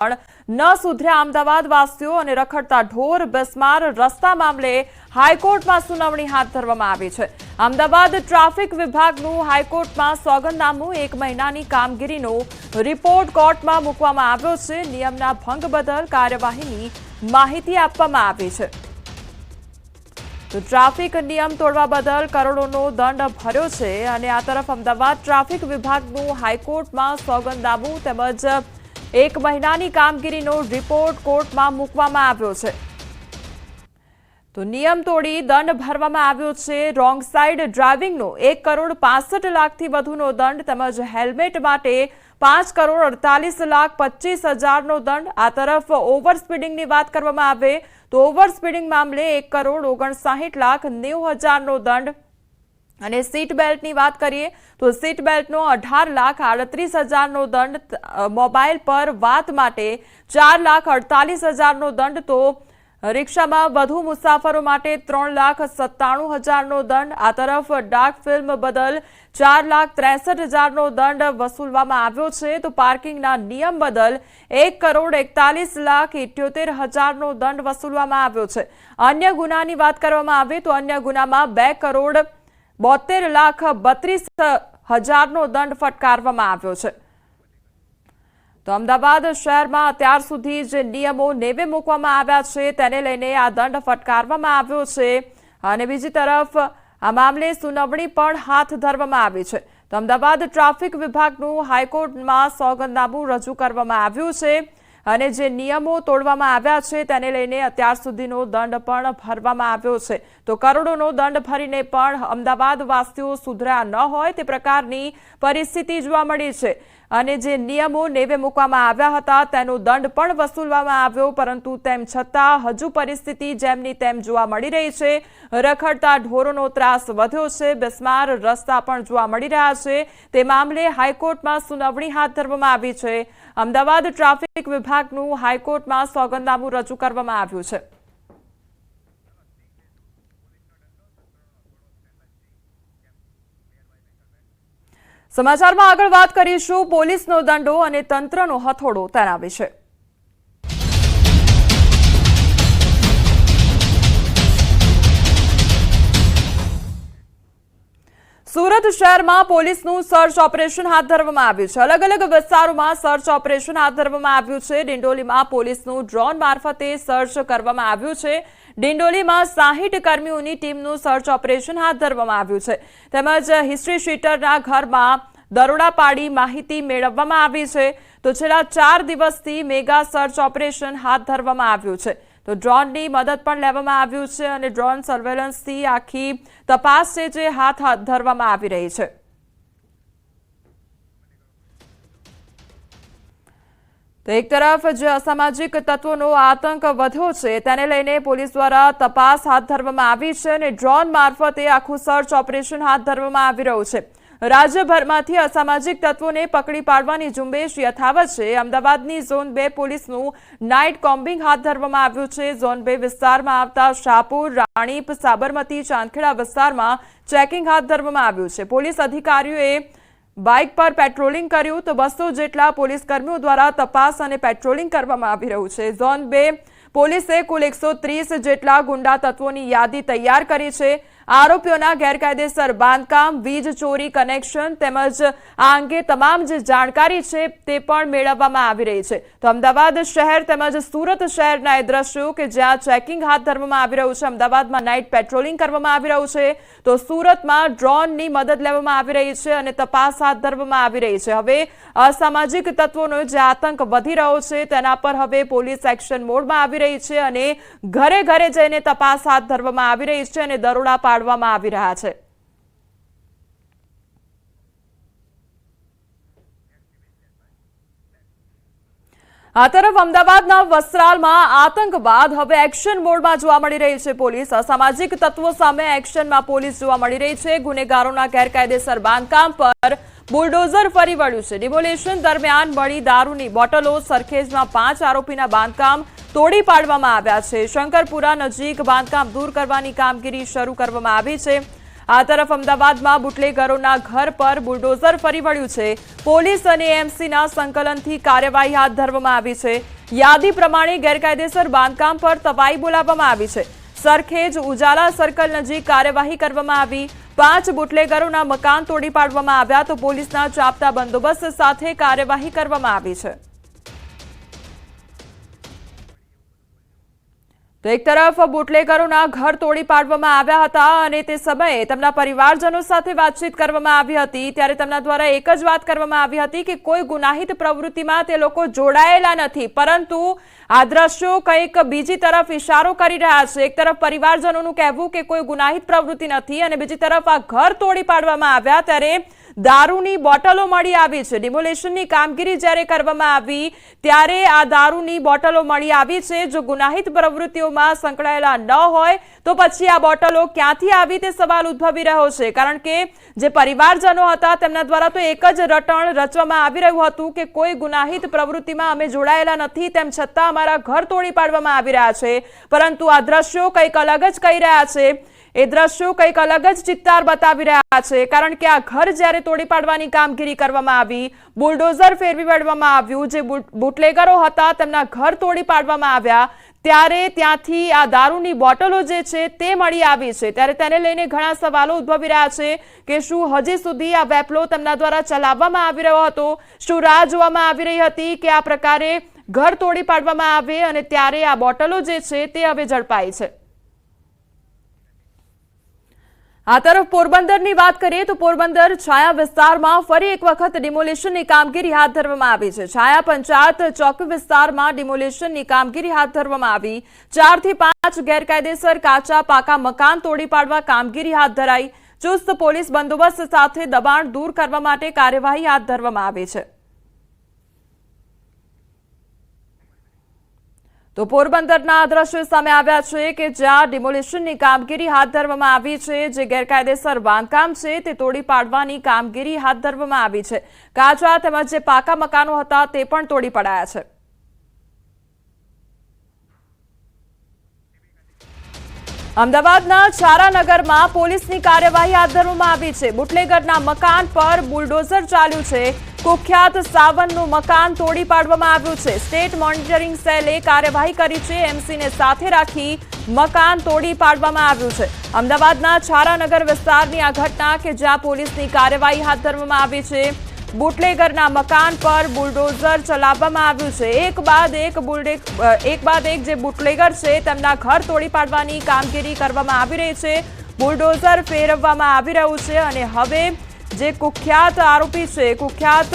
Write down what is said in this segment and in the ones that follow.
ન સુધર્યા અમદાવાદ વાસીઓ અને રખડતા ઢોર બિસ્માર રસ્તા મામલે હાઈકોર્ટમાં સુનાવણી હાથ ધરવામાં આવી છે। અમદાવાદ ટ્રાફિક વિભાગનું હાઈકોર્ટમાં સોગંદનામું 1 મહિનાની કામગીરીનો રિપોર્ટ કોર્ટમાં મૂકવામાં આવ્યો છે। નિયમના ભંગ બદલ કાર્યવાહીની માહિતી આપવામાં આવી છે। તો ટ્રાફિક નિયમ તોડવા બદલ કરોડોનો દંડ ભર્યો છે અને આ તરફ અમદાવાદ ટ્રાફિક વિભાગનું હાઈકોર્ટમાં સોગંદનામું તેમજ 1 મહિનાની કામગીરીનો રિપોર્ટ કોર્ટમાં મૂકવામાં આવ્યો છે। તો નિયમ તોડી દંડ ભરવામાં આવ્યો છે। રોંગ સાઇડ ડ્રાઇવિંગનો 1,65,00,000થી વધુનો દંડ તેમજ હેલ્મેટ માટે 5,48,25,000નો દંડ। આ તરફ ઓવર સ્પીડિંગની વાત કરવામાં આવે તો ઓવર સ્પીડિંગ મામલે 1,59,90,000નો દંડ અને સીટ બેલ્ટની વાત કરીએ તો સીટ બેલ્ટનો 18,38,000નો દંડ, મોબાઈલ પર વાત માટે 4,48,000નો દંડ, તો રિક્ષામાં વધુ મુસાફરો માટે 3,97,000નો દંડ। આ તરફ ડાર્ક ફિલ્મ બદલ 4,63,000નો દંડ વસૂલવામાં આવ્યો છે। તો પાર્કિંગના નિયમ બદલ 1,41,78,000નો દંડ વસૂલવામાં આવ્યો છે। અન્ય ગુનાની વાત કરવામાં આવે તો અન્ય ગુનામાં 2,72,32,000નો દંડ ફટકારવામાં આવ્યો છે। તો અમદાવાદ શહેરમાં અત્યાર સુધી જે નિયમો નેવે મૂકવામાં આવ્યા છે તેને લઈને આ દંડ ફટકારવામાં આવ્યો છે અને બીજી તરફ આ મામલે સુનાવણી પણ હાથ ધરવામાં આવી છે। તો અમદાવાદ ટ્રાફિક વિભાગનું હાઈકોર્ટમાં સોગંદનામું રજૂ કરવામાં આવ્યું છે અને જે નિયમો તોડવામાં આવ્યા છે તેને લઈને અત્યાર સુધીનો દંડ પણ ભરવામાં આવ્યો છે। તો કરોડોનો દંડ ભરીને પણ અમદાવાદ વાસીઓ સુધર્યા ન હોય તે પ્રકારની પરિસ્થિતિ જોવા મળી છે અને જે નિયમો નેવે મૂકવામાં આવ્યા હતા તેનો દંડ પણ વસૂલવામાં આવ્યો, પરંતુ તેમ છતાં હજુ પરિસ્થિતિ જેમની તેમ જોવા મળી રહી છે। રખડતા ઢોરોનો ત્રાસ વધ્યો છે, બિસ્માર રસ્તા પણ જોવા મળી રહ્યા છે। તે મામલે હાઈકોર્ટમાં સુનાવણી હાથ ધરવામાં આવી છે। અમદાવાદ ટ્રાફિક વિભાગનું હાઈકોર્ટમાં સોગંદનામું રજૂ કરવામાં આવ્યું છે। સમાચારમાં આગળ વાત કરીશું પોલીસનો દંડો અને તંત્રનો હથોડો તેના વિશે। સુરત શહેરમાં પોલીસનું સર્ચ ઓપરેશન હાથ ધરવામાં આવ્યું છે। અલગ અલગ વિસ્તારોમાં સર્ચ ઓપરેશન હાથ ધરવામાં આવ્યું છે। ડિંડોલીમાં પોલીસનું ડ્રોન મારફતે સર્ચ કરવામાં આવ્યું છે। ડિંડોલીમાં 60 કર્મીઓની ટીમનું સર્ચ ઓપરેશન હાથ ધરવામાં આવ્યું છે તેમજ હિસ્ટ્રી શીટરના ઘરમાં દરોડા પાડી માહિતી મેળવવામાં આવી છે। તો છેલ્લા 4 દિવસથી મેગા સર્ચ ઓપરેશન હાથ ધરવામાં આવ્યું છે। તો ડ્રોનની મદદ પણ લેવામાં આવ્યું છે અને ડ્રોન સર્વેલન્સથી આખી તપાસ છે જે હાથ ધરવામાં આવી રહી છે। તો એક તરફ જે અસામાજિક તત્વોનો આતંક વધ્યો છે તેને લઈને પોલીસ દ્વારા તપાસ હાથ ધરવામાં આવી છે અને ડ્રોન મારફતે આખું સર્ચ ઓપરેશન હાથ ધરવામાં આવી રહ્યું છે। રાજ્યભરમાંથી અસામાજિક તત્વોને પકડી પાડવાની ઝુંબેશ યથાવત છે। અમદાવાદની ઝોન 2 પોલીસનું નાઇટ કોમ્બિંગ હાથ ધરવામાં આવ્યું છે। ઝોન 2 વિસ્તારમાં આવતા શાહપુર, રાણીપ, સાબરમતી, ચાંદખેડા વિસ્તારમાં ચેકિંગ હાથ ધરવામાં આવ્યું છે। પોલીસ અધિકારીઓએ બાઇક પર પેટ્રોલિંગ કર્યું તો 200 જેટલા પોલીસ કર્મીઓ દ્વારા તપાસ અને પેટ્રોલિંગ કરવામાં આવી રહ્યું છે। ઝોન 2 પોલીસે કુલ 130 જેટલા ગુંડા તત્વોની યાદી તૈયાર કરી છે। આરોપીઓના ગેરકાયદેસર બાંધકામ, વીજ ચોરી, કનેક્શન તેમજ આ અંગે તમામ જે જાણકારી છે તે પણ મેળવવામાં આવી રહી છે। તો અમદાવાદ શહેર તેમજ સુરત શહેરના એ દ્રશ્યો કે જ્યાં ચેકિંગ હાથ ધરવામાં આવી રહ્યું છે। અમદાવાદમાં નાઇટ પેટ્રોલિંગ કરવામાં આવી રહ્યું છે તો સુરતમાં ડ્રોનની મદદ લેવામાં આવી રહી છે અને તપાસ હાથ ધરવામાં આવી રહી છે। હવે અસામાજિક તત્વોનો જે આતંક વધી રહ્યો છે તેના પર હવે પોલીસ એક્શન મોડમાં આવી રહી છે અને ઘરે ઘરે જઈને તપાસ હાથ ધરવામાં આવી રહી છે અને દરોડા પાડવામાં આવી રહ્યા છે। આ તરફ અમદાવાદના વસ્ત્રાલમાં આતંકવાદ હવે એક્શન મોડમાં જોવા મળી રહી છે। પોલીસ અસામાજિક તત્વો સામે એક્શનમાં પોલીસ જોવા મળી રહી છે। ગુનેગારોના ગેરકાયદેસર બાંધકામ પર બુલડોઝર ફરી વળ્યું છે। ડિમોલેશન દરમિયાન મળી દારૂની બોટલો, સરખેજમાં 5 આરોપીના બાંધકામ તોડી પાડવામાં આવ્યા છે। શંકરપુરા નજીક બાંધકામ દૂર કરવાની કામગીરી શરૂ કરવામાં આવી છે। આ તરફ અમદાવાદમાં બુટલેગરોના ઘર પર બુલડોઝર ફરી વળ્યું છે। પોલીસ અને એએમસીના સંકલનથી કાર્યવાહી હાથ ધરવામાં આવી છે। યાદી પ્રમાણે ગેરકાયદેસર બાંધકામ પર તપાઈ બોલાવવામાં આવી છે। સરખેજ ઉજાલા સર્કલ નજીક કાર્યવાહી કરવામાં આવી। 5 બુટલેગરોના મકાન તોડી પાડવામાં આવ્યા તો પોલીસના ચાંપતા બંદોબસ્ત સાથે કાર્યવાહી કરવામાં આવી છે। તો એક તરફ બુટલેગરોના ઘર તોડી પાડવામાં આવ્યા હતા અને તે સમયે તેમના પરિવારજનો સાથે વાતચીત કરવામાં આવી હતી, ત્યારે તેમના દ્વારા એક જ વાત કરવામાં આવી હતી કે કોઈ ગુનાહિત પ્રવૃત્તિમાં તે લોકો જોડાયેલા નથી, પરંતુ આ દ્રશ્યો કંઈક બીજી તરફ ઇશારો કરી રહ્યા છે। એક તરફ પરિવારજનોનું કહેવું કે કોઈ ગુનાહિત પ્રવૃત્તિ નથી અને બીજી તરફ આ ઘર તોડી પાડવામાં આવ્યા ત્યારે દારૂની બોટલો મળી આવી છે। ડિમોલેશનની કામગીરી જ્યારે કરવામાં આવી ત્યારે આ દારૂની બોટલો મળી આવી છે। જો ગુનાહિત પ્રવૃત્તિઓમાં સંકળાયેલા ન હોય તો પછી આ બોટલો ક્યાંથી આવી તે સવાલ ઉદ્ભવી રહ્યો છે, કારણ કે જે પરિવારજનો હતા તેમના દ્વારા તો એક જ રટણ રચવામાં આવી રહ્યું હતું કે કોઈ ગુનાહિત પ્રવૃત્તિમાં અમે જોડાયેલા નથી, તેમ છતાં અમારા ઘર તોડી પાડવામાં આવી રહ્યા છે। પરંતુ આ દ્રશ્યો કંઈક અલગ જ કહી રહ્યા છે। એ દ્રશ્યો કંઈક અલગ જ ચિત્તાર બતાવી રહ્યા છે, કારણ કે આ ઘર જ્યારે તોડી પાડવાની કામગીરી કરવામાં આવી, બુલડોઝર ફેરવી વળવામાં આવ્યું, જે બુટલેગરો હતા તેમના ઘર તોડી પાડવામાં આવ્યા ત્યારે ત્યાંથી આ દારૂની બોટલો જે છે તે મળી આવી છે। ત્યારે તેને લઈને ઘણા સવાલો ઉદ્ભવી રહ્યા છે કે શું હજી સુધી આ વેપલો તેમના દ્વારા ચલાવવામાં આવી રહ્યો હતો, શું રાહ જોવામાં આવી રહી હતી કે આ પ્રકારે ઘર તોડી પાડવામાં આવે અને ત્યારે આ બોટલો જે છે તે હવે ઝડપાઈ છે। આ તરફ પોરબંદરની વાત કરીએ તો પોરબંદર છાયા વિસ્તારમાં ફરી એક વખત ડિમોલેશનની કામગીરી હાથ ધરવામાં આવી છે। છાયા પંચાયત ચોકી વિસ્તારમાં ડિમોલેશનની કામગીરી હાથ ધરવામાં આવી। 4 થી 5 ગેરકાયદેસર કાચા પાકા મકાન તોડી પાડવા કામગીરી હાથ ધરાઈ। ચુસ્ત પોલીસ બંદોબસ્ત સાથે દબાણ દૂર કરવા માટે કાર્યવાહી હાથ ધરવામાં આવી છે। તો પોરબંદરના દ્રશ્યો સામે આવ્યા છે કે જ્યાં ડિમોલેશનની કામગીરી હાથ ધરવામાં આવી છે। જે ગેરકાયદેસર બાંધકામ છે તે તોડી પાડવાની કામગીરી હાથ ધરવામાં આવી છે। કાચા તેમજ જે પાકા મકાનો હતા તે પણ તોડી પડાયા છે। અમદાવાદના છારાનગરમાં પોલીસની કાર્યવાહી હાથ ધરવામાં આવી છે। બુટલેગરના મકાન પર બુલડોઝર ચાલ્યું છે। કુખ્યાત સાવનનું મકાન તોડી પાડવામાં આવ્યું છે। સ્ટેટ મોનિટરિંગ સેલે કાર્યવાહી કરી છે। એમસીને સાથે રાખી મકાન તોડી પાડવામાં આવ્યું છે। અમદાવાદના છારાનગર વિસ્તારની આ ઘટના કે જ્યાં પોલીસની કાર્યવાહી હાથ ધરવામાં આવી છે। બુટલેગરના મકાન પર બુલડોઝર ચલાવવામાં આવ્યું છે। એક બાદ એક જે બુટલેગર છે તેમના ઘર તોડી પાડવાની કામગીરી કરવામાં આવી રહી છે। બુલડોઝર ફેરવવામાં આવી રહ્યું છે અને હવે જે કુખ્યાત આરોપી છે, કુખ્યાત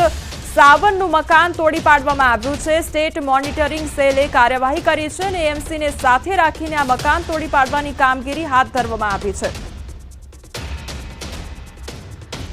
સાવનનું મકાન તોડી પાડવામાં આવ્યું છે। સ્ટેટ મોનિટરિંગ સેલે કાર્યવાહી કરી છે અને એમસીને સાથે રાખીને આ મકાન તોડી પાડવાની કામગીરી હાથ ધરવામાં આવી છે।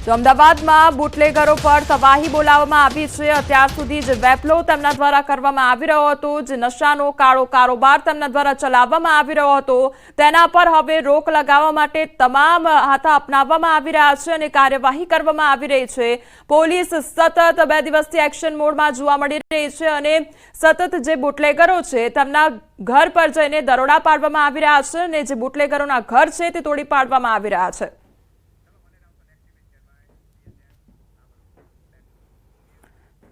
તો અમદાવાદમાં બુટલેગરો પર તબાહી બોલાવવામાં આવી છે। અત્યાર સુધી જે વેપલો તેમના દ્વારા કરવામાં આવી રહ્યો હતો, જે નશાનો કાળો કારોબાર તેમના દ્વારા ચલાવવામાં આવી રહ્યો હતો, તેના પર હવે રોક લગાવવા માટે તમામ હાથા અપનાવવામાં આવી રહ્યા છે અને કાર્યવાહી કરવામાં આવી રહી છે। પોલીસ સતત 2 દિવસથી એક્શન મોડમાં જોવા મળી રહી છે અને સતત જે બુટલેગરો છે તેમના ઘર પર જઈને દરોડા પાડવામાં આવી રહ્યા છે અને જે બુટલેગરોના ઘર છે તે તોડી પાડવામાં આવી રહ્યા છે।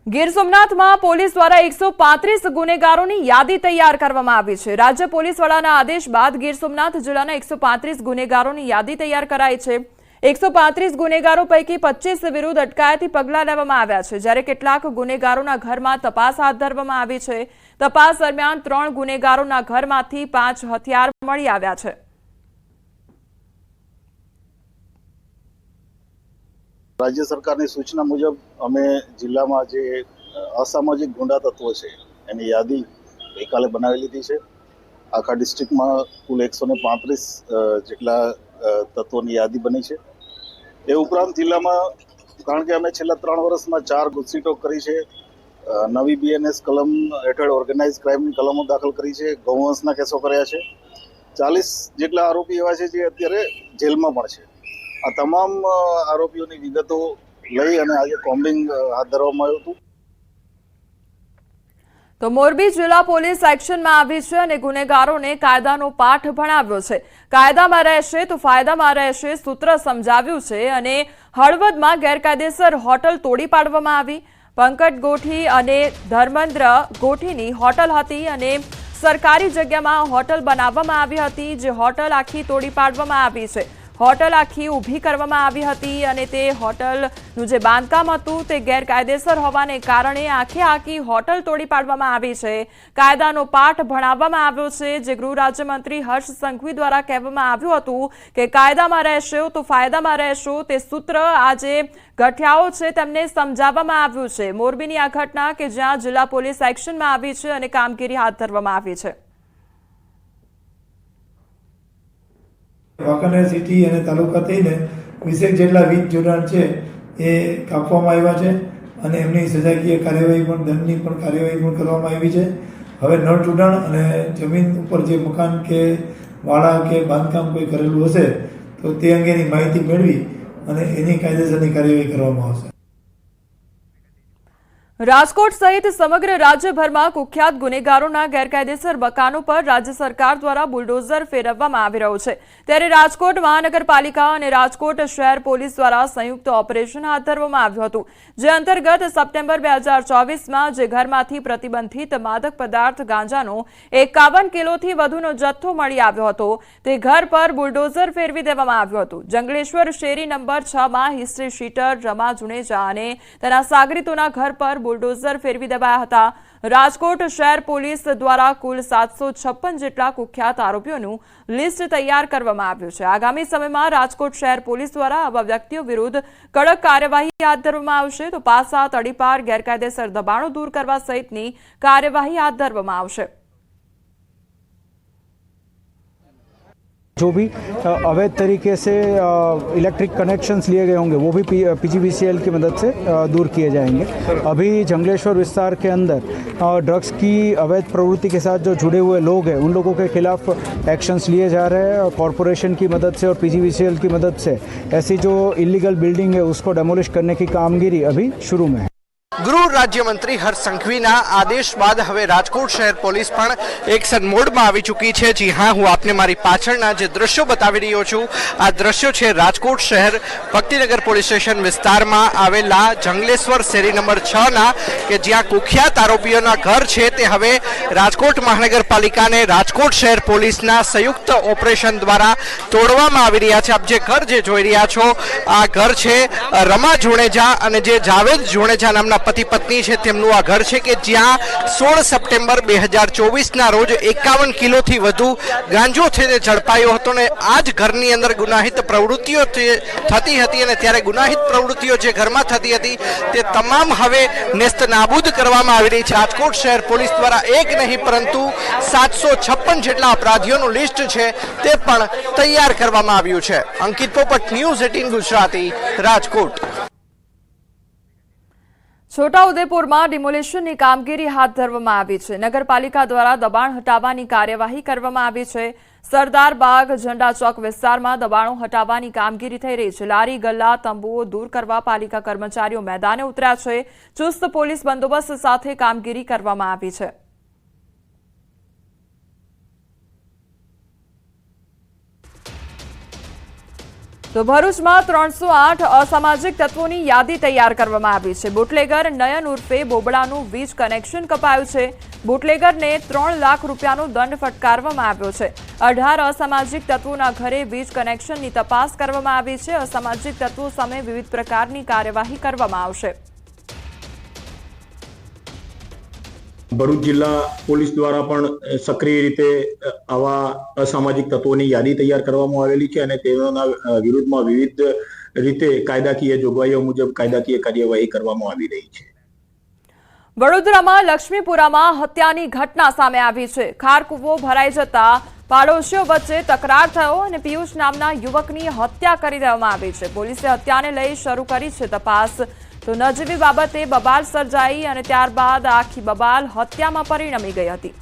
ગીર સોમનાથમાં પોલીસ દ્વારા 135 ગુનેગારોની યાદી તૈયાર કરવામાં આવી છે। રાજ્ય પોલીસ વડાના આદેશ બાદ ગીર સોમનાથ જિલ્લાના 135 ગુનેગારોની યાદી તૈયાર કરાઈ છે। 135 ગુનેગારો પૈકી 25 વિરુદ્ધ અટકાયતી પગલાં લેવામાં આવ્યા છે, જ્યારે કેટલાક ગુનેગારોના ઘરમાં તપાસ હાથ ધરવામાં આવી છે। તપાસ દરમિયાન 3 ગુનેગારોના ઘરમાંથી 5 હથિયાર મળી આવ્યા છે। राज्य सरकार की सूचना मुजब अमे जिला में जो असामाजिक गुंडा तत्व है एनी यादी गईकाले बनावी लीधी है। आखा डिस्ट्रिक्ट में कुल 135 जेटला तत्वों की यादी बनी है। ए उपरांत जिला में कारण के अमे छेल्ला 3 वर्ष में 4 गुस्सीटो करी है। नवी बीएनएस कलम हेठळ ऑर्गेनाइज क्राइम की कलमों दाखल करी है। गौवंशना केसो कर्या है। 40 जेटला आरोपी एवा छे जे अत्यारे जेल में पण छे। आ तमाम आरोपीओनी विगतो लई अने आज कोम्बिंग हाथ धरवामां આવ્યું હતું। તો મોરબી જિલ્લા પોલીસ એક્શનમાં આવી છે અને ગુનેગારોને કાયદાનો પાઠ ભણાવ્યો છે। કાયદામાં રહેશે તો ફાયદામાં રહેશે સૂત્ર સમજાવ્યું છે અને હળવદમાં ગેરકાયદેસર હોટલ તોડી પાડવામાં આવી। પંકજ ગોઠી અને ધર્મેન્દ્ર ગોઠીની હોટલ હતી અને સરકારી જગ્યામાં હોટલ બનાવવામાં આવી હતી, જે હોટલ આખી તોડી પાડવામાં આવી છે। હોટલ આખી ઊભી કરવામાં આવી હતી અને તે હોટલનું જે બાંધકામ હતું તે ગેરકાયદેસર હોવાને કારણે આખી હોટલ તોડી પાડવામાં આવી છે। કાયદાનો પાઠ ભણાવવામાં આવ્યો છે, જે ગૃહ રાજ્યમંત્રી હર્ષ સંઘવી દ્વારા કહેવામાં આવ્યું હતું કે કાયદામાં રહેશો તો ફાયદામાં રહેશો, તે સૂત્ર આજે ગઠિયાઓ છે તેમને સમજાવવામાં આવ્યું છે। મોરબીની આ ઘટના કે જ્યાં જિલ્લા પોલીસ એક્શનમાં આવી છે અને કામગીરી હાથ ધરવામાં આવી છે। વાંકાનેર સિટી અને તાલુકા થઈને 20 જેટલા વીજ જોડાણ છે એ કાપવામાં આવ્યા છે અને એમની સજાકીય કાર્યવાહી પણ દંડની પણ કાર્યવાહી પણ કરવામાં આવી છે। હવે નળ જોડાણ અને જમીન ઉપર જે મકાન કે વાડા કે બાંધકામ કોઈ કરેલું હશે તો તે અંગેની માહિતી મેળવી અને એની કાયદેસરની કાર્યવાહી કરવામાં આવશે। રાજકોટ સહિત સમગ્ર રાજ્યભરમાં કુખ્યાત ગુનેગારોના ગેરકાયદેસર મકાનો પર રાજ્ય સરકાર દ્વારા બુલડોઝર ફેરવવામાં આવી રહ્યું છે। ત્યારે રાજકોટ મહાનગરપાલિકા અને રાજકોટ શહેર પોલીસ દ્વારા સંયુક્ત ઓપરેશન હાથ ધરવામાં આવ્યું હતું, જે અંતર્ગત સપ્ટેમ્બર 2024માં જે ઘરમાંથી પ્રતિબંધિત માદક પદાર્થ ગાંજાનો 51 કિલોથી વધુનો જથ્થો મળી આવ્યો હતો તે ઘર પર બુલડોઝર ફેરવી દેવામાં આવ્યું હતું। જંગલેશ્વર શેરી નંબર 6માં હિસ્ટ્રી શીટર રમા જુનેજા અને તેના સાગરીતોના ઘર પર બુલડોઝર ફેરવી દેવાયા હતા। રાજકોટ શહેર પોલીસ દ્વારા કુલ 756 જેટલા કુખ્યાત આરોપીઓનું લિસ્ટ તૈયાર કરવામાં આવ્યું છે। આગામી સમયમાં રાજકોટ શહેર પોલીસ દ્વારા આવા વ્યક્તિઓ વિરુદ્ધ કડક કાર્યવાહી હાથ ધરવામાં આવશે, તો પાસા તડીપાર ગેરકાયદેસર દબાણો દૂર કરવા સહિતની કાર્યવાહી હાથ ધરવામાં આવશે। जो भी अवैध तरीके से इलेक्ट्रिक कनेक्शंस लिए गए होंगे वो भी पीजीवीसीएल की मदद से दूर किए जाएंगे। अभी जंगलेश्वर विस्तार के अंदर ड्रग्स की अवैध प्रवृत्ति के साथ जो जुड़े हुए लोग हैं उन लोगों के खिलाफ एक्शंस लिए जा रहे हैं। कॉरपोरेशन की मदद से और पीजीवीसीएल की मदद से ऐसी जो इलीगल बिल्डिंग है उसको डेमोलिश करने की कामगिरी अभी शुरू में है। गृह राज्य मंत्री हर्ष संघवीना आदेश बाद हवे राजकोट शहर पोलीस पण एक्शन मोडमां आवी चूकी छे। जी हाँ, हूँ आपने मारी पाछळना जे दृश्यो बतावी रह्यो छुं आ दृश्यो छे राजकोट शहर भक्तिनगर पोलीस स्टेशन विस्तारमां आवेला जंगलेश्वर शेरी नंबर 6 ना के ज्यां कुख्यात आरोपीओना घर छे ते हवे राजकोट महानगरपालिकाने राजकोट शहर पोलीसना संयुक्त ऑपरेशन द्वारा तोड़वामां आवी रह्या छे। आप जे घर जे जोई रह्या छो आ घर छे रमा जुणेजा अने जे जावेद जुणेजा नामना पति पत्नी है तेमनुं आ घर है कि ज्यां 16 सप्टेम्बर 2024 ना रोज 51 किलो थी वधु गांजो थे झड़पायो हतो ने आज घरनी अंदर गुनाहित प्रवृत्तिओ थती हती अने त्यारे गुनाहित प्रवृत्तिओ जे घरमां थती हती ते तमाम हवे नेस्त नाबूद करवामां आवी रही छे। राजकोट शहर पोलीस द्वारा एक नहीं परंतु 756 जेटला अपराधीओनुं लिस्ट छे ते पण तैयार करवामां आव्युं छे। अंकित पोपट, न्यूज़ 18 गुजराती, राजकोट। છોટાઉદેપુરમાં ડિમોલિશનની કામગીરી હાથ ધરવામાં આવી છે। નગરપાલિકા દ્વારા દબાણ હટાવવાની કાર્યવાહી કરવામાં આવી છે। સરદાર બાગ ઝંડા ચોક વિસ્તારમાં દબાણો હટાવવાની કામગીરી થઈ રહી છે। લારી ગલ્લા તંબુઓ દૂર કરવા પાલિકા કર્મચારીઓ મેદાને ઉતર્યા છે। ચુસ્ત પોલીસ બંદોબસ્ત સાથે કામગીરી કરવામાં આવી છે। તો ભરૂચમાં 308 અસામાજિક તત્વોની યાદી તૈયાર કરવામાં આવી છે। બુટલેગર નયન ઉર્ફે બોબડાનું વીજ કનેક્શન કપાયું છે। બુટલેગરને 3 લાખ રૂપિયાનો દંડ ફટકારવામાં આવ્યો છે। 18 અસામાજિક તત્વોના ઘરે વીજ કનેક્શનની તપાસ કરવામાં આવી છે। અસામાજિક તત્વો સામે વિવિધ પ્રકારની કાર્યવાહી કરવામાં આવશે। ભરૂચ જિલ્લા પોલીસ દ્વારા પણ સક્રિય રીતે આવા અસામાજિક તત્વોની યાદી તૈયાર કરવામાં આવેલી છે અને તેના વિરુદ્ધમાં વિવિધ રીતે કાયદાકીય જોગવાઈઓ મુજબ કાયદાકીય કાર્યવાહી કરવામાં આવી રહી છે। વડોદરામાં લક્ષ્મીપુરામાં હત્યાની ઘટના સામે આવી છે। ખારકૂવો ભરાઈ જતા પાડોશીઓ વચ્ચે તકરાર થયો અને પિયુષ નામના યુવકની હત્યા કરી દેવામાં આવી છે। પોલીસે હત્યાને લઈ શરૂ કરી છે તપાસ। તો નજીવી બાબતે બબાલ સર્જાઈ અને ત્યારબાદ આખી બબાલ હત્યામાં પરિણમી ગઈ હતી।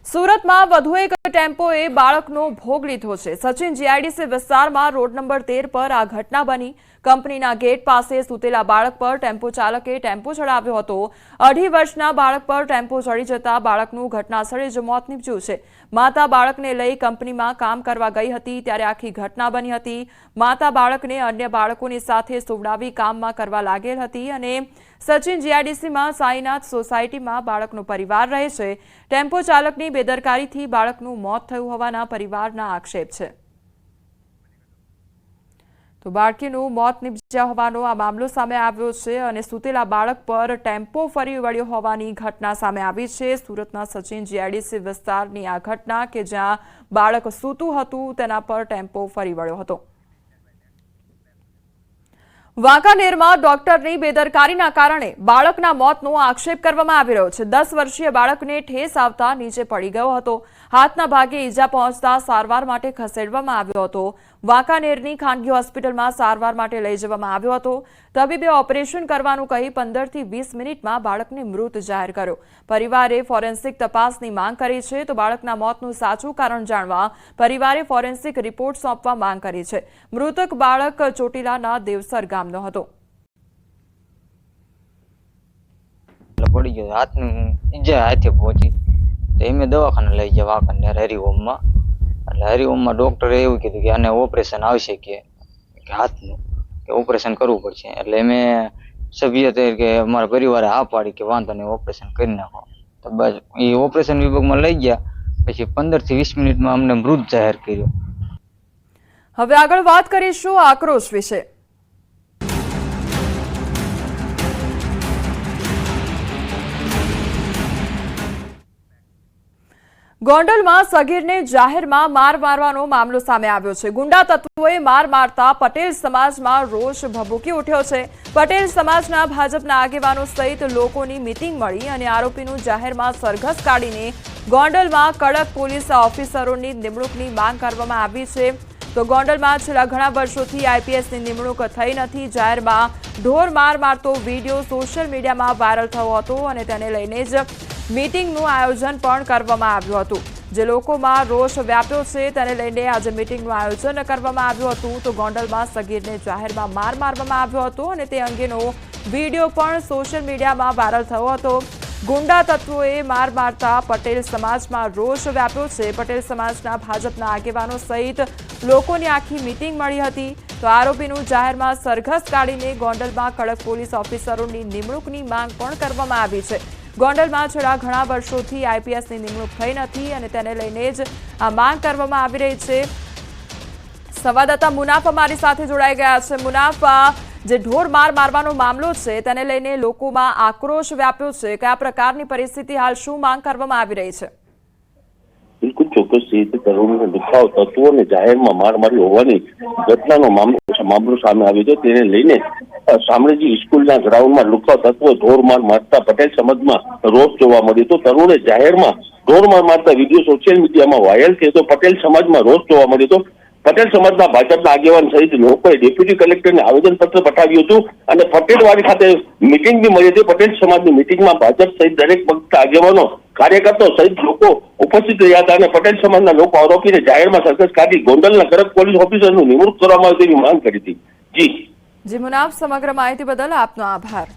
સુરતમાં વધુ એક ટેમ્પોએ બાળકનો ભોગ લીધો છે। સચિન જીઆઈડીસી વિસ્તારમાં રોડ નંબર 13 પર આ ઘટના બની। કંપનીના ગેટ પાસે સૂતેલા બાળક પર ટેમ્પો ચાલકે ટેમ્પો ચડાવ્યો હતો। 2.5 વર્ષના બાળક પર ટેમ્પો ચડી જતા બાળકનું ઘટનાસ્થળે જ મોત નીપજ્યું છે। માતા બાળકને લઈ કંપનીમાં કામ કરવા ગઈ હતી ત્યારે આખી ઘટના બની હતી। માતા બાળકને અન્ય બાળકોની સાથે સુવડાવી કામમાં કરવા લાગેલ હતી અને સચિન જીઆઈડીસીમાં સાઈનાથ સોસાયટીમાં બાળકનો પરિવાર રહે છે। ટેમ્પો ચાલકની બેદરકારીથી બાળકનું મોત થયું હોવાના પરિવારના આક્ષેપ છે। તો બાળકીનું મોત નીપજ્યા હોવાનો આ મામલો સામે આવ્યો છે અને સૂતેલા બાળક પર ટેમ્પો ફરી વળ્યો હોવાની ઘટના સામે આવી છે। સુરતના સચિન જીઆઈડીસી વિસ્તારની આ ઘટના કે જ્યાં બાળક સૂતું હતું તેના પર ટેમ્પો ફરી વળ્યો હતો। વાંકાનેરમાં ડોક્ટરની બેદરકારીના કારણે બાળકના મોતનો આક્ષેપ કરવામાં આવી રહ્યો છે। 10 વર્ષીય બાળકને ઠેસ આવતા નીચે પડી ગયો હતો। હાથના ભાગે ઈજા પહોંચતા સારવાર માટે ખસેડવામાં આવ્યો હતો। વાંકાનેરની ખાનગી હોસ્પિટલમાં સારવાર માટે લઈ જવામાં આવ્યો હતો। તબીબે ઓપરેશન કરવાનું કહી 15 થી 20 મિનિટમાં બાળકને મૃત જાહેર કર્યો। પરિવારે ફોરેન્સિક તપાસની માંગ કરી છે તો બાળકના મોતનું સાચું કારણ જાણવા પરિવારે ફોરેન્સિક રિપોર્ટ સોંપવા માંગ કરી છે। મૃતક બાળક ચોટીલાના દેવસર ગામનો હતો। પડી ગયો હાથની ઈજા હાથે પહોંચી તો એમે દવાખાને લઈ ગયા વાંકાનેર હરિઓમમાં। એટલે હરિઓમમાં ડોક્ટરે એવું કીધું કે આને ઓપરેશન આવશે કે હાથનું કે ઓપરેશન કરવું પડશે। એટલે અમે સભ્ય તરીકે અમારા પરિવારે હા પાડી કે વાંધો નહીં ઓપરેશન કરી નાખો। તો બસ એ ઓપરેશન વિભાગમાં લઈ ગયા પછી 15 થી 20 મિનિટમાં અમને મૃત જાહેર કર્યો। હવે આગળ વાત કરીશું આક્રોશ વિશે। ગોંડલમાં સગીરને જાહેરમાં માર મારવાનો મામલો સામે આવ્યો છે। ગુંડા તત્વોએ માર મારતા પટેલ સમાજમાં રોષ ભભૂકી ઉઠ્યો છે। પટેલ સમાજના ભાજપના આગેવાનો સહિત લોકોની મીટિંગ મળી અને આરોપીનું જાહેરમાં સરઘસ કાઢીને ગોંડલમાં કડક પોલીસ ઓફિસરોની નિમણૂકની માંગ કરવામાં આવી છે। તો ગોંડલમાં છેલ્લા ઘણા વર્ષોથી આઈપીએસની નિમણૂક થઈ નથી। જાહેરમાં ઢોર માર મારતો વિડીયો સોશિયલ મીડિયામાં વાયરલ થયો હતો અને તેને લઈને જ મીટિંગનું આયોજન પણ કરવામાં આવ્યું હતું। જે લોકોમાં રોષ વ્યાપ્યો છે તેને લઈને આજે મીટિંગનું આયોજન કરવામાં આવ્યું હતું। તો ગોંડલમાં સગીરને જાહેરમાં માર મારવામાં આવ્યો હતો અને તે અંગેનો વિડીયો પણ સોશિયલ મીડિયામાં વાયરલ થયો હતો। ગુંડા તત્વોએ માર મારતા પટેલ સમાજમાં રોષ વ્યાપ્યો છે। પટેલ સમાજના ભાજપના આગેવાનો સહિત લોકોની આખી મીટિંગ મળી હતી। તો આરોપીનું જાહેરમાં સરઘસ કાઢીને ગોંડલમાં કડક પોલીસ ઓફિસરોની નિમણૂકની માંગ પણ કરવામાં આવી છે। ગોંડલમાં છેલ્લા ઘણા વર્ષોથી આઈપીએસની નિમણૂક થઈ નથી અને તેને લઈને જ આ માંગ કરવામાં આવી રહી છે। સંવાદદાતા મુનાફ અમારી સાથે જોડાઈ ગયા છે। મુનાફ, જે ઢોર માર મારવાનો મામલો છે તેને લઈને લોકોમાં આક્રોશ વ્યાપ્યો છે। કયા પ્રકારની પરિસ્થિતિ હાલ શું માંગ કરવામાં આવી રહી છે? બિલકુલ ચોક્કસ રીતે તરુણને દુખાવ તત્વોને જાહેરમાં માર મારી હોવાની ઘટનાનો મામલો સામે આવ્યો છે। તેને લઈને શામળાજી સ્કૂલના ગ્રાઉન્ડમાં લુખાવ તત્વો ઢોર માર મારતા પટેલ સમાજમાં રોષ જોવા મળ્યો। તો તરુણે જાહેરમાં ઢોર માર મારતા વિડીયો સોશિયલ મીડિયામાં વાયરલ થયો તો પટેલ સમાજમાં રોષ જોવા મળ્યો। તો પટેલ સમાજના ભાજપના આગેવાન સહિત લોકોએ ડેપ્યુટી કલેક્ટરને આવેદનપત્ર પઠાવ્યું હતું અને પટેલવાડી ખાતે મીટિંગ બી મળી હતી। પટેલ સમાજની મીટિંગમાં ભાજપ સહિત દરેક પક્ષના આગેવાનો કાર્યકર્તાઓ સહિત લોકો ઉપસ્થિત રહ્યા હતા અને પટેલ સમાજના લોકો આરોપીને જાહેરમાં સરઘસ કાઢી ગોંડલના કડક પોલીસ ઓફિસરનું નિમણૂક કરવામાં આવે તેવી માંગ કરી હતી। જી મુનાફ, સમગ્ર માહિતી બદલ આપનો આભાર।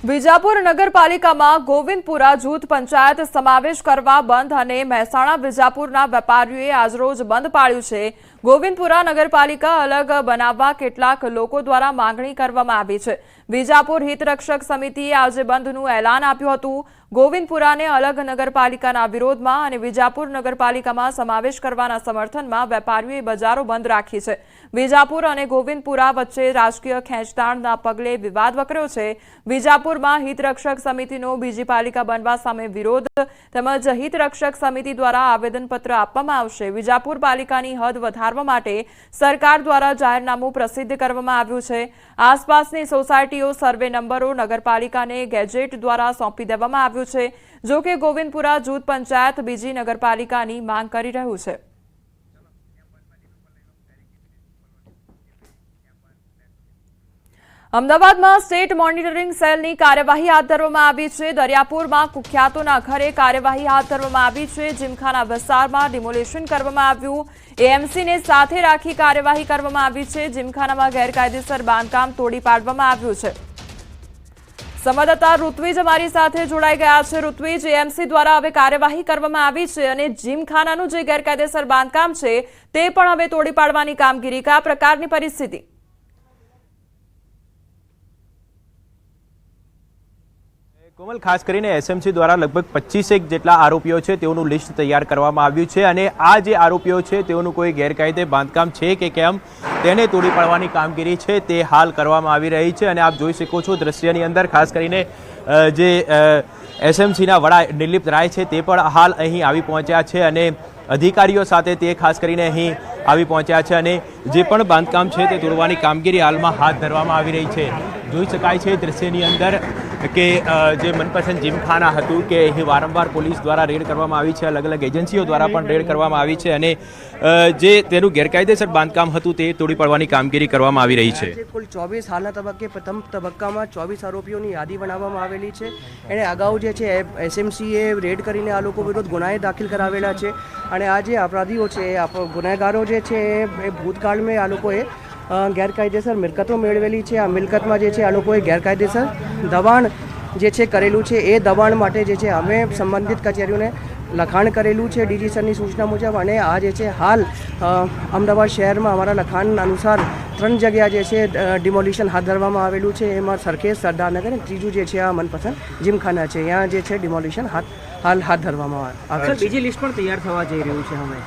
વિજાપુર નગરપાલિકામાં ગોવિંદપુરા જૂથ પંચાયત સમાવેશ કરવા બંધ અને મહેસાણા વિજાપુરના વેપારીઓએ આજરોજ બંધ પાડ્યું છે। ગોવિંદપુરા નગરપાલિકા અલગ બનાવવા કેટલાક લોકો દ્વારા માંગણી કરવામાં આવી છે। વિજાપુર હિતરક્ષક સમિતિએ આજે બંધનું એલાન આપ્યું હતું। ગોવિંદપુરાને અલગ નગરપાલિકાના વિરોધમાં અને વિજાપુર નગરપાલિકામાં સમાવેશ કરવાના સમર્થનમાં વેપારીઓએ બજારો બંધ રાખી છે। વિજાપુર અને ગોવિંદપુરા વચ્ચે રાજકીય ખેંચતાણના પગલે વિવાદ વકર્યો છે। વિજાપુરમાં હિતરક્ષક સમિતિનો બીજી પાલિકા બનવા સામે વિરોધ તેમજ હિતરક્ષક સમિતિ દ્વારા આવેદનપત્ર આપવામાં આવશે। વિજાપુર પાલિકાની હદ વધારવા માટે સરકાર દ્વારા જાહેરનામું પ્રસિદ્ધ કરવામાં આવ્યું છે। આસપાસની સોસાયટીઓ સર્વે નંબરો નગરપાલિકાને ગેજેટ દ્વારા સોંપી દેવામાં આવ્યું છે। જો કે ગોવિંદપુરા જૂથ પંચાયત બીજી નગરપાલિકાની માંગ કરી રહ્યું છે। અમદાવાદમાં સ્ટેટ મોનિટરિંગ સેલની કાર્યવાહી હાથ ધરવામાં આવી છે। દરિયાપુરમાં કુખ્યાતોના ઘરે કાર્યવાહી હાથ ધરવામાં આવી છે। જીમખાના વિસ્તારમાં ડિમોલિશન કરવામાં આવ્યું। એએમસીને સાથે રાખી કાર્યવાહી કરવામાં આવી છે। જીમખાનામાં ગેરકાયદેસર બાંધકામ તોડી પાડવામાં આવ્યું છે। સંવાદદાતા ઋત્વિજ અમારી સાથે જોડાઈ ગયા છે। ઋત્વિજ, એએમસી દ્વારા હવે કાર્યવાહી કરવામાં આવી છે અને જીમખાનાનું જે ગેરકાયદેસર બાંધકામ છે તે પણ હવે તોડી પાડવાની કામગીરી, કયા પ્રકારની પરિસ્થિતિ? કોમલ, ખાસ કરીને એસએમસી દ્વારા લગભગ 25 જેટલા આરોપીઓ છે તેઓનું લિસ્ટ તૈયાર કરવામાં આવ્યું છે અને આ જે આરોપીઓ છે તેઓનું કોઈ ગેરકાયદે બાંધકામ છે કે કેમ તેને તોડી પાડવાની કામગીરી છે તે હાલ કરવામાં આવી રહી છે। અને આપ જોઈ શકો છો દ્રશ્યની અંદર ખાસ કરીને જે એસએમસીના વડા નિર્લિપ્ત રાય છે તે પણ હાલ અહીં આવી પહોંચ્યા છે અને અધિકારીઓ સાથે તે ખાસ કરીને અહીં આવી પહોંચ્યા છે અને જે પણ બાંધકામ છે તે તોડવાની કામગીરી હાલમાં હાથ ધરવામાં આવી રહી છે। જોઈ શકાય છે દ્રશ્યની અંદર કે જે મનપસંદ જીમખાના હતું કે અહીં વારંવાર પોલીસ દ્વારા રેડ કરવામાં આવી છે, અલગ અલગ એજન્સીઓ દ્વારા પણ રેડ કરવામાં આવી છે અને જે તેનું ગેરકાયદેસર બાંધકામ હતું તે તોડી પાડવાની કામગીરી કરવામાં આવી રહી છે। કુલ 24 હાલના તબક્કે પ્રથમ તબક્કામાં 24 આરોપીઓની યાદી બનાવવામાં આવેલી છે। એને અગાઉ જે છે એસએમસીએ રેડ કરીને આ લોકો વિરુદ્ધ ગુનાએ દાખલ કરાવેલા છે અને આ જે અપરાધીઓ છે, ગુનેગારો જે છે એ ભૂતકાળમાં આ લોકોએ ગેરકાયદેસર મિલકતો મેળવેલી છે। આ મિલકતમાં જે છે આ લોકોએ ગેરકાયદેસર દબાણ જે છે કરેલું છે। એ દબાણ માટે જે છે અમે સંબંધિત કચેરીઓને લખાણ કરેલું છે ડીજી સરની સૂચના મુજબ અને આ જે છે હાલ અમદાવાદ શહેરમાં અમારા લખાણ અનુસાર 3 જગ્યા જે છે ડિમોલિશન હાથ ધરવામાં આવેલું છે। એમાં સરખેજ, સરદારનગર અને ત્રીજું જે છે આ મનપસંદ જીમખાના છે, ત્યાં જે છે ડિમોલિશન હાલ હાથ ધરવામાં આવે છે। બીજી લિસ્ટ પણ તૈયાર થવા જઈ રહ્યું છે હવે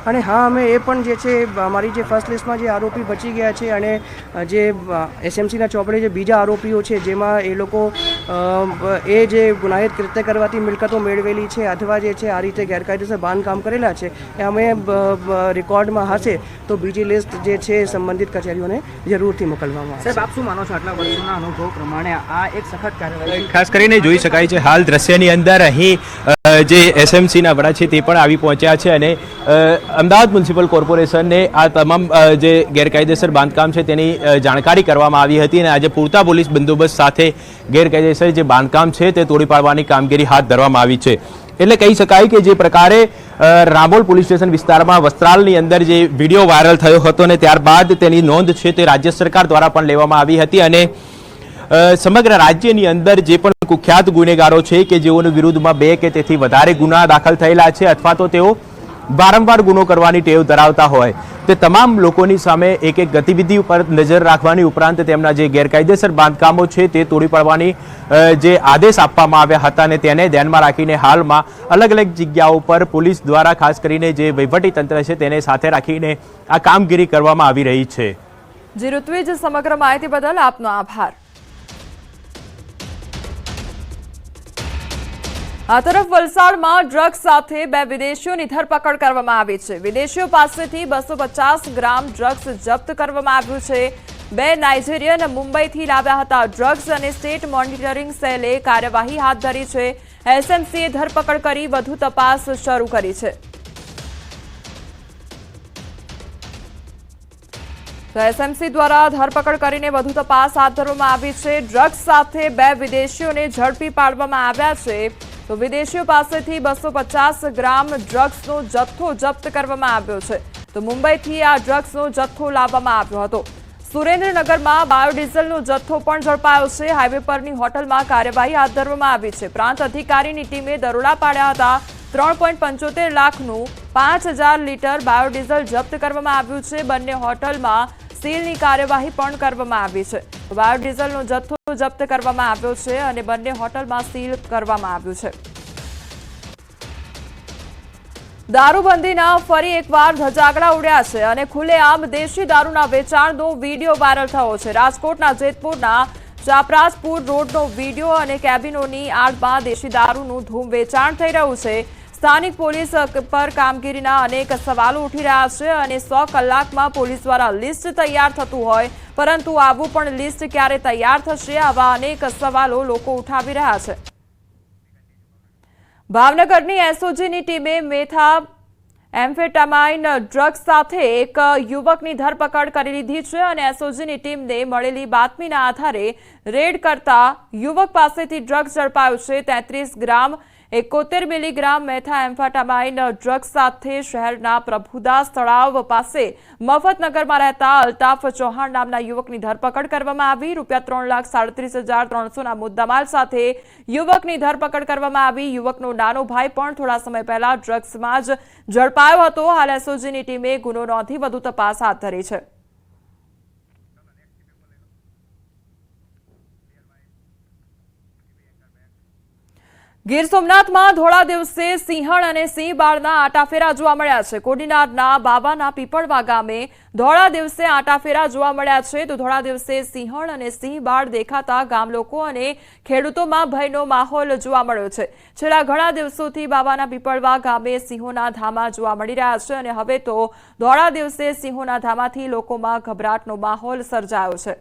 અને હા, અમે એ પણ જે છે અમારી જે ફર્સ્ટ લિસ્ટમાં જે આરોપી બચી ગયા છે અને જે એસએમસીના ચોપડે જે બીજા આરોપીઓ છે જેમાં એ લોકો એ જે ગુનાહિત કૃત્ય કરવાથી મિલકતો મેળવેલી છે અથવા જે છે આ રીતે ગેરકાયદેસર બાંધકામ કરેલા છે એ અમે રેકોર્ડમાં હશે તો બીજી લિસ્ટ જે છે સંબંધિત કચેરીઓને જરૂરથી મોકલવામાં આવશે। સાહેબ, આપ શું માનો છો આટલા વર્ષોના અનુભવ પ્રમાણે આ એક સખત કાર્યવાહી? ખાસ કરીને જોઈ શકાય છે હાલ દ્રશ્યની અંદર અહીં જે એસએમસીના વડા છે તે પણ આવી પહોંચ્યા છે અને અમદાવાદ મ્યુનિસિપલ કોર્પોરેશનને આ તમામ જે ગેરકાયદેસર બાંધકામ છે તેની જાણકારી કરવામાં આવી હતી અને આજે પૂરતા પોલીસ બંદોબસ્ત સાથે ગેરકાયદેસર જે બાંધકામ છે તે તોડી પાડવાની કામગીરી હાથ ધરવામાં આવી છે। એટલે કહી શકાય કે જે પ્રકારે રામોલ પોલીસ સ્ટેશન વિસ્તારમાં વસ્ત્રાલની અંદર જે વિડીયો વાયરલ થયો હતો અને ત્યારબાદ તેની નોંધ છે તે રાજ્ય સરકાર દ્વારા પણ લેવામાં આવી હતી અને સમગ્ર રાજ્યની અંદર જે પણ કુખ્યાત ગુનેગારો છે કે જેઓની વિરુદ્ધમાં 2 કે તેથી વધારે ગુના દાખલ થયેલા છે અથવા તો તેઓ વારંવાર ગુનો કરવાની ટેવ ધરાવતા હોય તે તમામ લોકોની સામે એક એક ગતિવિધિ ઉપર નજર રાખવાની ઉપરાંત તેમના જે ગેરકાયદેસર બાંધકામો છે તે તોડી પાડવાની જે આદેશ આપવામાં આવ્યા હતા અને તેને ધ્યાનમાં રાખીને હાલમાં અલગ અલગ જગ્યાઓ પર પોલીસ દ્વારા ખાસ કરીને જે વહીવટી તંત્ર છે તેને સાથે રાખીને આ કામગીરી કરવામાં આવી રહી છે। જી ઋત્વિજ, સમગ્ર માહિતી બદલ આપનો આભાર। આ તરફ વલસાડમાં ડ્રગ્સ સાથે 2 વિદેશીઓની ધરપકડ કરવામાં આવી છે। વિદેશીઓ પાસેથી 250 ગ્રામ ડ્રગ્સ જપ્ત કરવામાં આવ્યું છે। 2 નાઇજીરિયન મુંબઈથી લાવ્યા હતા ડ્રગ્સ અને સ્ટેટ મોનિટરિંગ સેલે કાર્યવાહી હાથ ધરી છે। એસએમસીએ ધરપકડ કરી વધુ તપાસ શરૂ કરી છે। તો એસએમસી દ્વારા ધરપકડ કરીને વધુ તપાસ હાથ ધરવામાં આવી છે। ડ્રગ્સ સાથે 2 વિદેશીઓને ઝડપી પાડવામાં આવ્યા છે। તો વિદેશીઓ પાસેથી 250 ગ્રામ ડ્રગ્સનો જથ્થો જપ્ત કરવામાં આવ્યો છે। તો મુંબઈથી આ ડ્રગ્સનો જથ્થો લાવવામાં આવ્યો હતો। સુરેન્દ્રનગરમાં બાયોડીઝલનો જથ્થો પણ ઝડપાયો છે। હાઈવે પરની હોટલમાં કાર્યવાહી હાથ ધરવામાં આવી છે। પ્રાંત અધિકારીની ટીમે દરોડા પાડ્યા હતા। 3.75 લાખનું 5000 લીટર બાયોડીઝલ જપ્ત કરવામાં આવ્યું છે। બંને હોટલમાં સીલની કાર્યવાહી પણ કરવામાં આવી છે। બાયોડીઝલનો જથ્થો જપ્ત કરવામાં આવ્યો છે અને બંને હોટલમાં સીલ કરવામાં આવ્યું છે। દારૂબંધીના ફરી એકવાર ધજાગડા ઉડ્યા છે અને ખુલ્લેઆમ દેશી દારૂના વેચાણનો વિડીયો વાયરલ થયો છે। રાજકોટના જેતપુરના ચાપરાજપુર રોડનો વિડીયો અને કેબિનોની આડમાં દેશી દારૂનું ધૂમ વેચાણ થઈ રહ્યું છે। સ્થાનિક પોલીસ પર કામગીરીના અનેક સવાલો ઉઠી રહ્યા છે અને 100 કલાકમાં પોલીસ દ્વારા લિસ્ટ તૈયાર થતું હોય પરંતુ આવું પણ લિસ્ટ ક્યારે તૈયાર થશે, આવા અનેક સવાલો લોકો ઉઠાવી રહ્યા છે। ભાવનગરની એસઓજીની ટીમે મેથા એમ્ફેટામાઇન ડ્રગ્સ સાથે એક યુવકની ધરપકડ કરી લીધી છે અને એસઓજીની ટીમને મળેલી બાતમીના આધારે રેડ કરતા યુવક પાસેથી ડ્રગ્સ ઝડપાયો છે। 33 ગ્રામ 71 મિલીગ્રામ મેથાએમ્ફેટામાઇન ડ્રગ્સ સાથે શહેરના પ્રભુદાસ તળાવ પાસે મફતનગરમાં રહેતા અલ્તાફ ચૌહાણ નામના યુવકની ધરપકડ કરવામાં આવી। ₹3,37,300ના મુદ્દામાલ સાથે યુવકની ધરપકડ કરવામાં આવી। યુવકનો નાનો ભાઈ પણ થોડા સમય પહેલા ડ્રગ્સમાં જ ઝડપાયો હતો। હાલ એસઓજીની ટીમે ગુનો નોંધી વધુ તપાસ હાથ ધરી છે। ગીર સોમનાથમાં ધોળા દિવસે સિંહણ અને સિંહ બાળના આટાફેરા જોવા મળ્યા છે। કોડીનારના બાવાના પીપળવા ગામે ધોળા દિવસે આટાફેરા જોવા મળ્યા છે। તો ધોળા દિવસે સિંહણ અને સિંહ બાળ દેખાતા ગામ લોકો અને ખેડૂતોમાં ભયનો માહોલ જોવા મળ્યો છે। છેલ્લા ઘણા દિવસોથી બાવાના પીપળવા ગામે સિંહોના ધામા જોવા મળી રહ્યા છે અને હવે તો ધોળા દિવસે સિંહોના ધામાથી લોકોમાં ગભરાટનો માહોલ સર્જાયો છે।